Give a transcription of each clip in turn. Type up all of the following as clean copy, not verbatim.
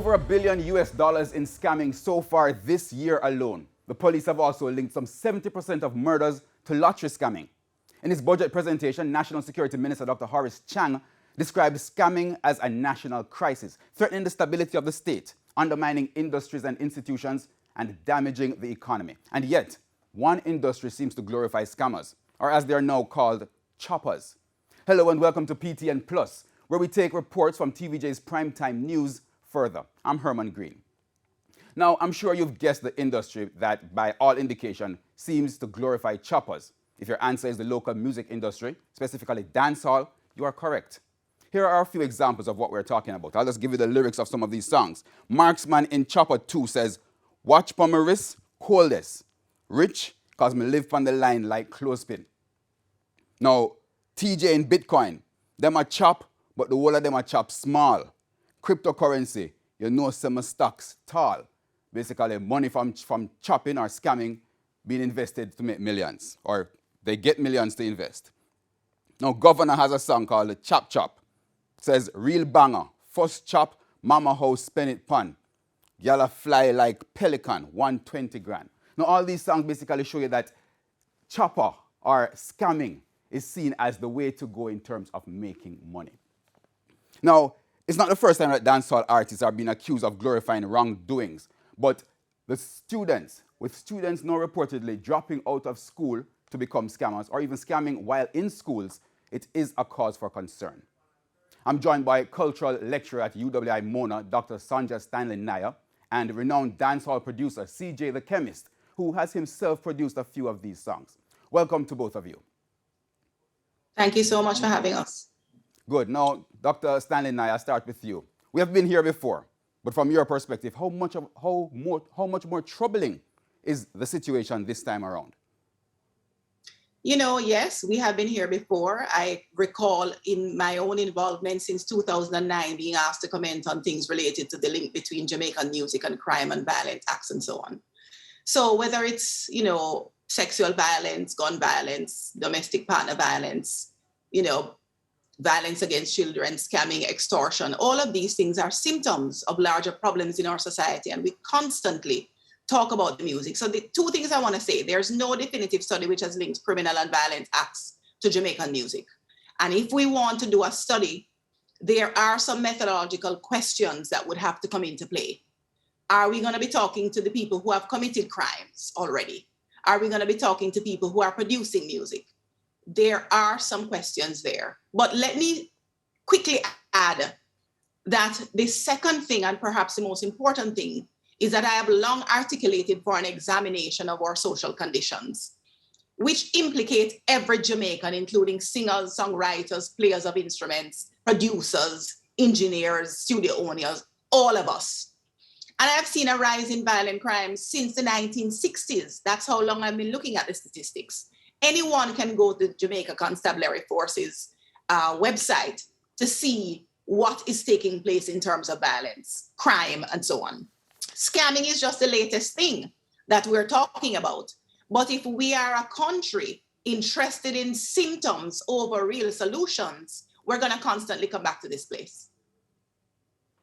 over $1 billion in scamming so far this year alone. The police have also linked some 70% of murders to lottery scamming. In his budget presentation, National Security Minister Dr. Horace Chang described scamming as a national crisis, threatening the stability of the state, undermining industries and institutions, and damaging the economy. And yet, one industry seems to glorify scammers, or as they are now called, choppers. Hello and welcome to PTN Plus, where we take reports from TVJ's primetime news further. I'm Herman Green. Now, I'm sure you've guessed the industry that, by all indication, seems to glorify choppers. If your answer is the local music industry, specifically dancehall, you are correct. Here are a few examples of what we're talking about. I'll just give you the lyrics of some of these songs. Marksman in Chopper 2 says, "Watch for my wrist, coldest. Rich, cause me live on the line like clothespin." Now, TJ in Bitcoin, them a chop, but the whole of them a chop small. Cryptocurrency, you know some stocks tall. Basically, money from chopping or scamming being invested to make millions, or they get millions to invest. Now, Governor has a song called Chop Chop. It says, "Real banger, first chop, mama house spend it pun. Y'all fly like pelican, 120 grand. Now, all these songs basically show you that chopper or scamming is seen as the way to go in terms of making money. Now, it's not the first time that dancehall artists are being accused of glorifying wrongdoings, but with students now reportedly dropping out of school to become scammers or even scamming while in schools, it is a cause for concern. I'm joined by cultural lecturer at UWI Mona, Dr. Sonja Stanley Nair, and renowned dancehall producer CJ the Chemist, who has himself produced a few of these songs. Welcome to both of you. Thank you so much for having us. Good. Now, Dr. Stanley Nair, I'll start with you. We have been here before, but from your perspective, how much more troubling is the situation this time around? You know, yes, we have been here before. I recall in my own involvement since 2009 being asked to comment on things related to the link between Jamaican music and crime and violent acts and so on. So whether it's, sexual violence, gun violence, domestic partner violence, violence against children, scamming, extortion, all of these things are symptoms of larger problems in our society. And we constantly talk about the music. So the two things I want to say, there's no definitive study which has linked criminal and violent acts to Jamaican music. And if we want to do a study, there are some methodological questions that would have to come into play. Are we going to be talking to the people who have committed crimes already? Are we going to be talking to people who are producing music? There are some questions there. But let me quickly add that the second thing, and perhaps the most important thing, is that I have long articulated for an examination of our social conditions, which implicate every Jamaican, including singers, songwriters, players of instruments, producers, engineers, studio owners, all of us. And I've seen a rise in violent crimes since the 1960s. That's how long I've been looking at the statistics. Anyone can go to Jamaica Constabulary Force's website to see what is taking place in terms of violence, crime, and so on. Scamming is just the latest thing that we're talking about. But if we are a country interested in symptoms over real solutions, we're going to constantly come back to this place.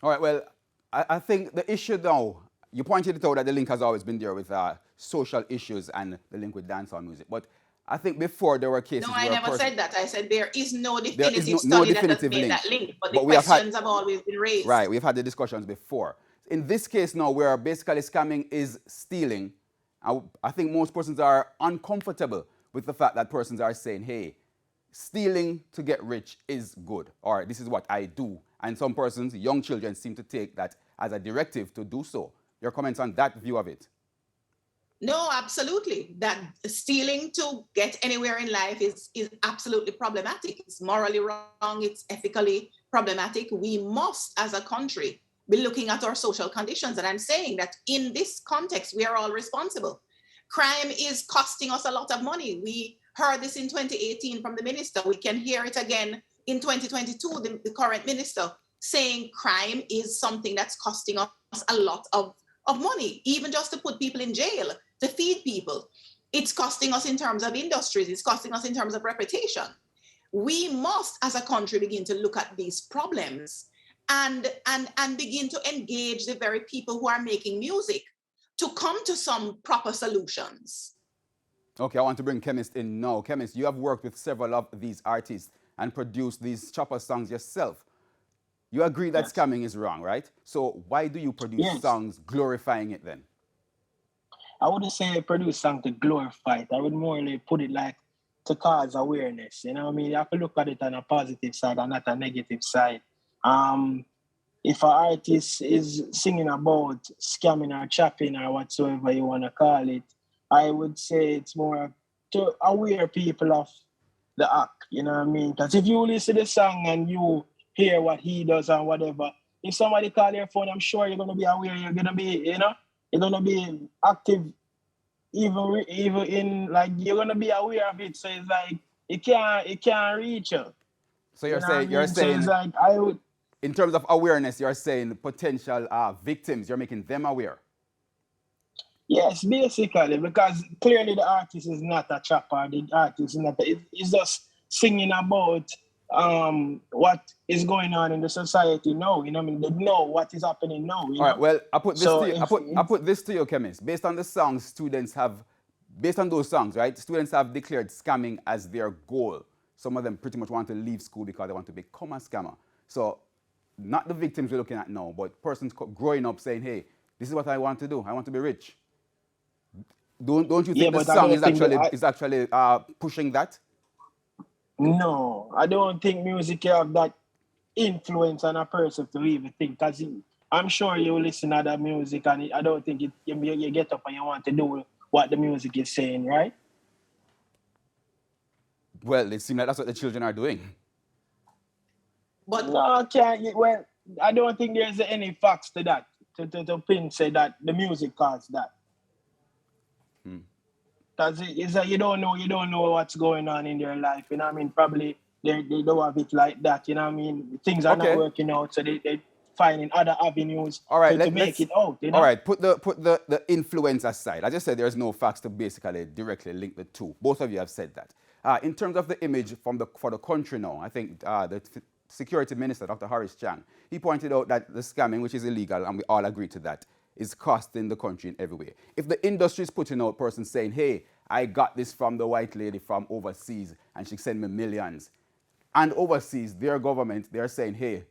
All right, well, I think the issue now, you pointed it out that the link has always been there with social issues and the link with dancehall music. But I think before there were cases No, I where never said that. I said there is no definitive study that has made that link. But the questions have always been raised. Right, we've had the discussions before. In this case now, where basically scamming is stealing, I think most persons are uncomfortable with the fact that persons are saying, hey, stealing to get rich is good, or this is what I do. And some persons, young children, seem to take that as a directive to do so. Your comments on that view of it? No, absolutely. That stealing to get anywhere in life is absolutely problematic. It's morally wrong. It's ethically problematic. We must, as a country, be looking at our social conditions. And I'm saying that in this context, we are all responsible. Crime is costing us a lot of money. We heard this in 2018 from the minister. We can hear it again in 2022, the current minister saying crime is something that's costing us a lot of money, even just to put people in jail, to feed people. It's costing us in terms of industries. It's costing us in terms of reputation. We must, as a country, begin to look at these problems and begin to engage the very people who are making music to come to some proper solutions. Okay, I want to bring Chemist in now. Chemist, you have worked with several of these artists and produced these chopper songs yourself. You agree that Yes. scamming is wrong, right? So why do you produce Yes. songs glorifying it then? I wouldn't say produce something to glorify it. I would more like put it like to cause awareness. You know what I mean? You have to look at it on a positive side and not a negative side. If an artist is singing about scamming or chopping or whatsoever you want to call it, I would say it's more to aware people of the act. You know what I mean? Because if you listen to the song and you hear what he does and whatever, if somebody call your phone, I'm sure you're going to be aware. You're going to be, you're going to be active even in like you're gonna be aware of it. So it's like it can't reach you. So You you're know what I saying you're mean? So it's saying like I would in terms of awareness, you're saying potential victims, you're making them aware. yes, basically, because clearly the artist is not a trapper, the artist is not it's just singing about what is going on in the society now. You know what I mean? They know what is happening now, All right. Well, I put this So to you. if I put this to you, Chemist. Based on the songs, students have, based on those songs, right? Students have declared scamming as their goal. Some of them pretty much want to leave school because they want to become a scammer. So, not the victims we're looking at now, but persons growing up saying, "Hey, this is what I want to do. I want to be rich." Don't you yeah, think the but I song don't is think that actually pushing that? no, I don't think music have that influence on a person to even think. Because I'm sure you listen to that music and I don't think you get up and you want to do what the music is saying, right? Well, it seems like that's what the children are doing. But No, can't. Well, I don't think there's any facts to that. To pin say that the music caused that. Because it's that you don't know what's going on in their life. You know what I mean? Probably they don't have it like that. You know what I mean? Things are not Okay. working out, so they finding other avenues All right, to make it out. You know? All right, put the influence aside. I just said there's no facts to basically directly link the two. Both of you have said that. In terms of the image for the country now, I think the Security Minister, Dr. Horace Chang, he pointed out that the scamming, which is illegal, and we all agree to that, is costing the country in every way. If the industry is putting out persons saying, "Hey, I got this from the white lady from overseas, and she sent me millions," and overseas, their government, they're saying, "Hey,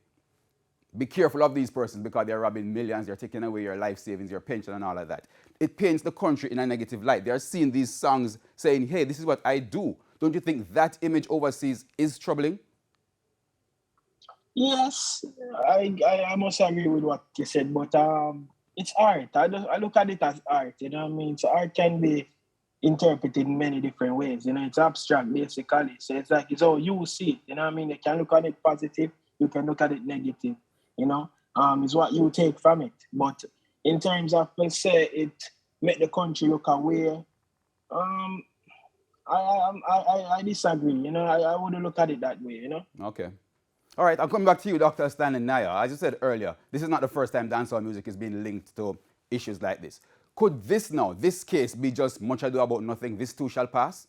be careful of these persons because they're robbing millions, they're taking away your life savings, your pension, and all of that." It paints the country in a negative light. They're seeing these songs saying, "Hey, this is what I do." Don't you think that image overseas is troubling? Yes, I must agree with what you said, but it's art. I look at it as art. You know what I mean? So art can be interpreted in many different ways. You know, it's abstract basically. So it's like it's how you see it. You know what I mean? You can look at it positive, you can look at it negative. You know, it's what you take from it. But in terms of let's say it make the country look away, I disagree. You know, I wouldn't look at it that way. You know. Okay. All right, I'll come back to you, Dr. Stanley Naya. As you said earlier, this is not the first time dancehall music is being linked to issues like this. Could this case, be just much ado about nothing? This too shall pass?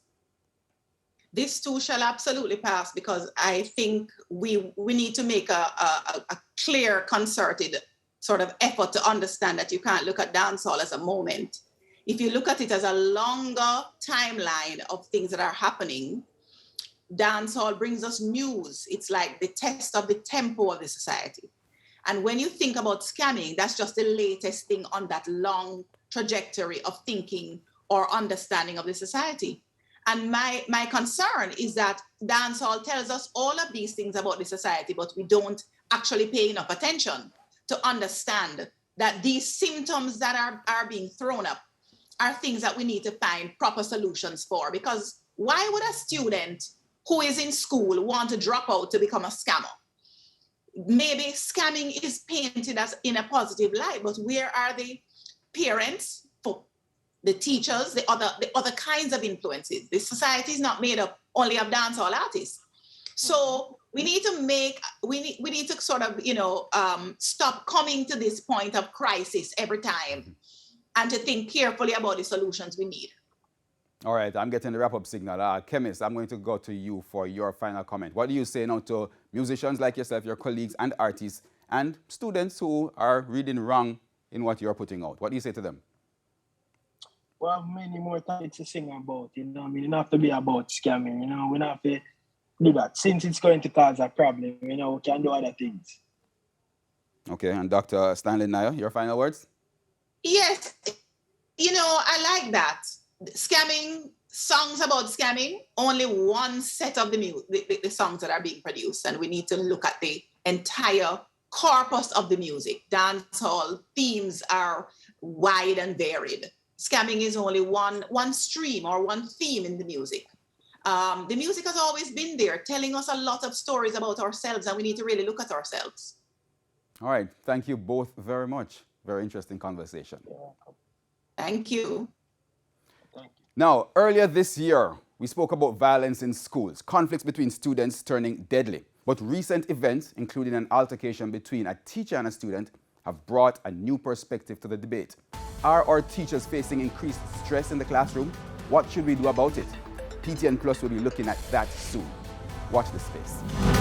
this too shall absolutely pass, because I think we need to make a clear, concerted sort of effort to understand that you can't look at dancehall as a moment. If you look at it as a longer timeline of things that are happening, dancehall brings us news. It's like the test of the tempo of the society. And when you think about scamming, that's just the latest thing on that long trajectory of thinking or understanding of the society. And my concern is that dancehall tells us all of these things about the society, but we don't actually pay enough attention to understand that these symptoms that are being thrown up are things that we need to find proper solutions for. Because why would a student who is in school want to drop out to become a scammer? Maybe scamming is painted as in a positive light, but where are the parents, for the teachers, the other kinds of influences? The society is not made up only of dancehall artists. So we need to sort of, stop coming to this point of crisis every time and to think carefully about the solutions we need. All right, I'm getting the wrap-up signal. Chemist, I'm going to go to you for your final comment. What do you say now to musicians like yourself, your colleagues and artists and students who are reading wrong in what you're putting out? What do you say to them? We have many more topics to sing about, you know. I mean, it don't have to be about scamming, you know. We don't have to do that. Since it's going to cause a problem, you know, we can do other things. Okay, and Dr. Stanley Nair, your final words? Yes, you know, I like that. Scamming, songs about scamming, only one set of the songs that are being produced, and we need to look at the entire corpus of the music. Dancehall themes are wide and varied. Scamming is only one stream or one theme in the music. The music has always been there, telling us a lot of stories about ourselves, and we need to really look at ourselves. All right, thank you both very much. Very interesting conversation. Thank you. Thank you. Now, earlier this year, we spoke about violence in schools, conflicts between students turning deadly. But recent events, including an altercation between a teacher and a student, have brought a new perspective to the debate. Are our teachers facing increased stress in the classroom? What should we do about it? PTN Plus will be looking at that soon. Watch this space.